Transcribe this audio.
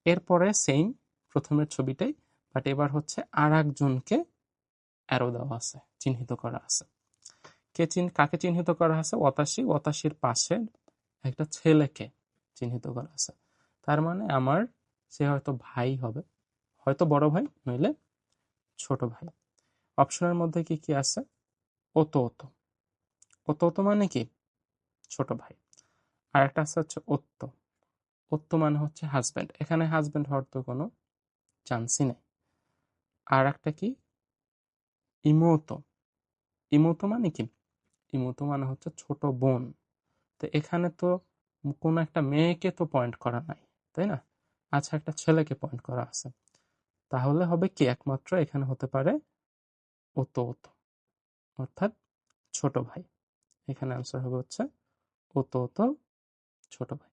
এরপরে সেম প্রথমের ছবিটাই, বাট এবার হচ্ছে আর একজনকে অ্যারো দেওয়া আছে, চিহ্নিত করা আছে। কাকে চিহ্নিত করা আছে? ওয়াতাসির পাশে একটা ছেলেকে চিহ্নিত করা আছে। তার মানে আমার সে হয়তো ভাই হবে, হয়তো বড় ভাই নইলে ছোট ভাই। অপশনের মধ্যে কি কি আছে? ওতো ওতো। ওতো ওতো মানে কি? ছোট ভাই। আর একটা আছে হচ্ছে ওত্তো। ওত্তো মানে হচ্ছে হাজব্যান্ড। এখানে হাজব্যান্ড হওয়ার তো কোনো চান্সই নেই। আর একটা কি? ইমোতো। ইমোতো মানে কি? ইমোতো মানে হচ্ছে ছোট বোন। তো এখানে তো কোনো একটা মেয়েকে তো পয়েন্ট করা নাই, তাই না? আচ্ছা, একটা ছেলেকে পয়েন্ট করা আছে। তাহলে হবে কি? একমাত্র এখানে হতে পারে ওতো ওতো, অর্থাৎ ছোট ভাই। এখানে আনসার হবে হচ্ছে ওতো ওতো, ছোট ভাই।